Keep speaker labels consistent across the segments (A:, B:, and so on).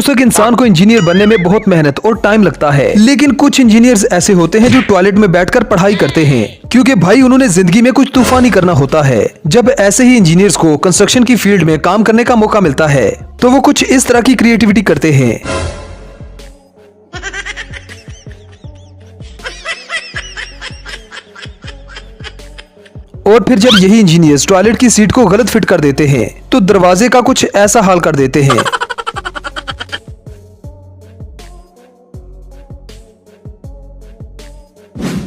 A: दोस्तों एक इंसान को इंजीनियर बनने में बहुत मेहनत और टाइम लगता है, लेकिन कुछ इंजीनियर्स ऐसे होते हैं जो टॉयलेट में बैठकर पढ़ाई करते हैं, क्योंकि भाई उन्होंने जिंदगी में कुछ तूफानी करना होता है। जब ऐसे ही इंजीनियर्स को कंस्ट्रक्शन की फील्ड में काम करने का मौका मिलता है तो वो कुछ इस तरह की क्रिएटिविटी करते हैं। और फिर जब यही इंजीनियर्स टॉयलेट की सीट को गलत फिट कर देते हैं तो दरवाजे का कुछ ऐसा हाल कर देते हैं।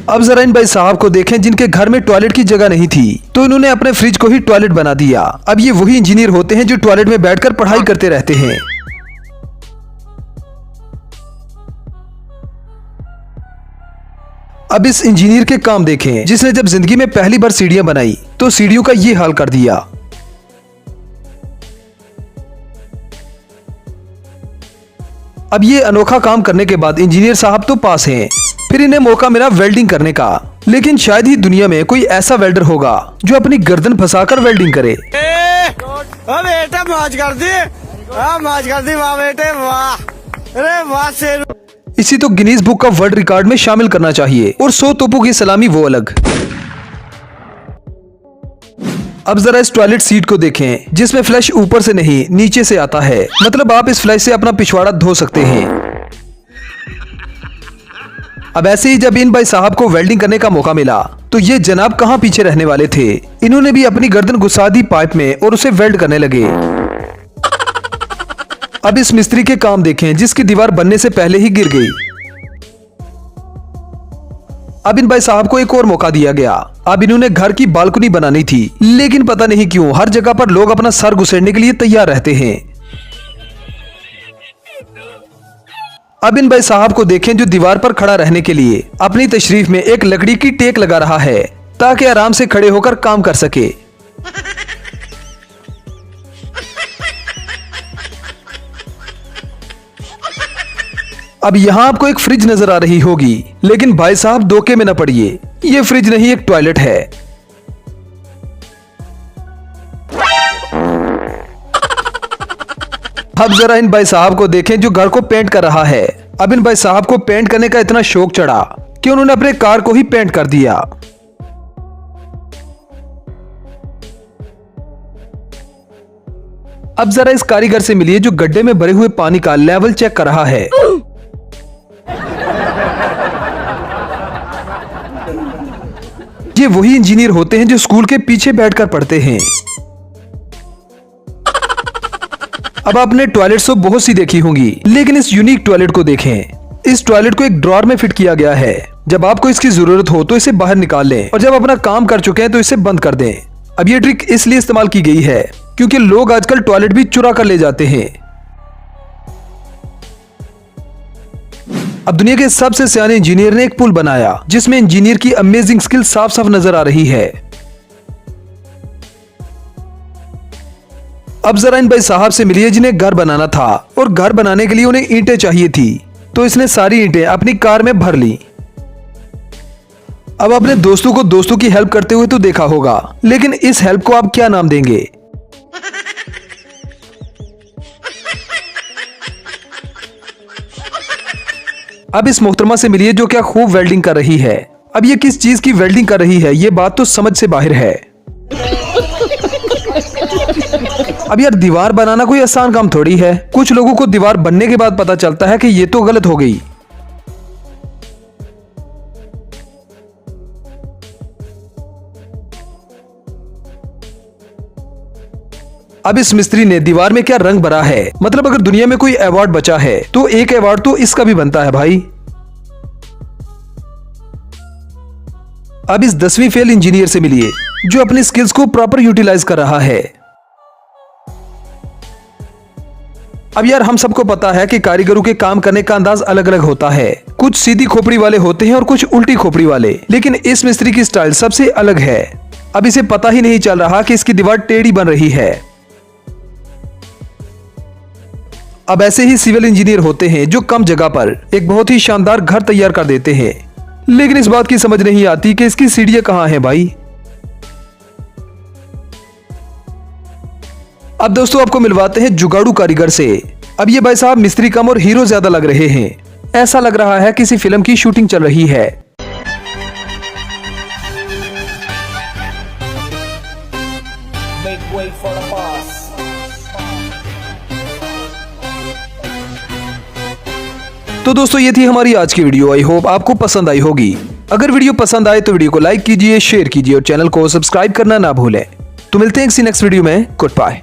A: अब जरा इन भाई साहब को देखें जिनके घर में टॉयलेट की जगह नहीं थी, तो इन्होंने अपने फ्रिज को ही टॉयलेट बना दिया। अब ये वही इंजीनियर होते हैं जो टॉयलेट में बैठकर पढ़ाई करते रहते हैं। अब इस इंजीनियर के काम देखें जिसने जब जिंदगी में पहली बार सीढ़ियां बनाई तो सीढ़ियों का ये हाल कर दिया। अब ये अनोखा काम करने के बाद इंजीनियर साहब तो पास हैं, फिर इन्हें मौका मिला वेल्डिंग करने का, लेकिन शायद ही दुनिया में कोई ऐसा वेल्डर होगा जो अपनी गर्दन फंसाकर वेल्डिंग करे।
B: बेटा मौज कर दी, मौज कर दी, वाह बेटे वाह, अरे वाह शेर।
A: इसी तो गिनीज बुक का वर्ल्ड रिकॉर्ड में शामिल करना चाहिए, और 100 तोपों की सलामी वो अलग। अब जरा इस टॉयलेट सीट को देखें जिसमें फ्लैश ऊपर से नहीं नीचे से आता है, मतलब आप इस फ्लैश से अपना पिछवाड़ा धो सकते हैं। अब ऐसे ही जब इन भाई साहब को वेल्डिंग करने का मौका मिला तो ये जनाब कहां पीछे रहने वाले थे, इन्होंने भी अपनी गर्दन घुसा दी पाइप में और उसे वेल्ड करने लगे। अब इस मिस्त्री के काम देखें जिसकी दीवार बनने से पहले ही गिर गई। अब इन भाई साहब को एक और मौका दिया गया। अब इन्होंने घर की बालकनी बनानी थी, लेकिन पता नहीं क्यों हर जगह पर लोग अपना सर घुसेड़ने के लिए तैयार रहते हैं। अब इन भाई साहब को देखें जो दीवार पर खड़ा रहने के लिए अपनी तशरीफ में एक लकड़ी की टेक लगा रहा है ताकि आराम से खड़े होकर काम कर सके। अब यहाँ आपको एक फ्रिज नजर आ रही होगी, लेकिन भाई साहब धोखे में न पड़िए, ये फ्रिज नहीं एक टॉयलेट है। अब जरा इन भाई साहब को देखें जो घर को पेंट कर रहा है। अब इन भाई साहब को पेंट करने का इतना शौक चढ़ा कि उन्होंने अपने कार को ही पेंट कर दिया। अब जरा इस कारीगर से मिलिए जो गड्ढे में भरे हुए पानी का लेवल चेक कर रहा है। ये वही इंजीनियर होते हैं जो स्कूल के पीछे बैठकर पढ़ते हैं। अब आपने टॉयलेट्स तो बहुत सी देखी होंगी, लेकिन इस यूनिक टॉयलेट को देखें। इस टॉयलेट को एक ड्रॉअर में फिट किया गया है। जब आपको इसकी जरूरत हो तो इसे बाहर निकाल लें, और जब अपना काम कर चुके हैं तो इसे बंद कर दें। अब ये ट्रिक इसलिए इस्तेमाल की गई है क्योंकि लोग आजकल टॉयलेट भी चुरा कर ले जाते हैं। अब दुनिया के सबसे सियाने इंजीनियर ने एक पुल बनाया जिसमें इंजीनियर की अमेजिंग स्किल साफ साफ नजर आ रही है। अब जरा इन भाई साहब से मिलिए जिन्हें घर बनाना था, और घर बनाने के लिए उन्हें ईंटें चाहिए थी, तो इसने सारी ईंटें अपनी कार में भर ली। अब अपने दोस्तों को दोस्तों की हेल्प करते हुए तो देखा होगा, लेकिन इस हेल्प को आप क्या नाम देंगे? अब इस मोहतरमा से मिलिए जो क्या खूब वेल्डिंग कर रही है। अब ये किस चीज की वेल्डिंग कर रही है ये बात तो समझ से बाहर है। अब यार दीवार बनाना कोई आसान काम थोड़ी है। कुछ लोगों को दीवार बनने के बाद पता चलता है कि ये तो गलत हो गई। अब इस मिस्त्री ने दीवार में क्या रंग भरा है, मतलब अगर दुनिया में कोई अवार्ड बचा है तो एक अवार्ड तो इसका भी बनता है भाई। अब इस 10वीं फेल इंजीनियर से मिलिए जो अपनी स्किल्स को प्रॉपर यूटिलाइज कर रहा है। अब यार हम सबको पता है कि कारीगरों के काम करने का अंदाज अलग अलग होता है। कुछ सीधी खोपड़ी वाले होते हैं और कुछ उल्टी खोपड़ी वाले, लेकिन इस मिस्त्री की स्टाइल सबसे अलग है। अब इसे पता ही नहीं चल रहा कि इसकी दीवार टेढ़ी बन रही है। अब ऐसे ही सिविल इंजीनियर होते हैं जो कम जगह पर एक बहुत ही शानदार घर तैयार कर देते हैं, लेकिन इस बात की समझ नहीं आती कि इसकी सीढ़ियां कहां हैं भाई। अब दोस्तों आपको मिलवाते हैं जुगाड़ू कारीगर से अब ये भाई साहब मिस्त्री कम और हीरो ज्यादा लग रहे हैं। ऐसा लग रहा है किसी फिल्म की शूटिंग चल रही है।
C: Make way for the boss.
A: तो दोस्तों ये थी हमारी आज की वीडियो। आई होप आपको पसंद आई होगी। अगर वीडियो पसंद आए तो वीडियो को लाइक कीजिए, शेयर कीजिए और चैनल को सब्सक्राइब करना ना भूलें। तो मिलते हैं किसी नेक्स्ट वीडियो में। Good bye.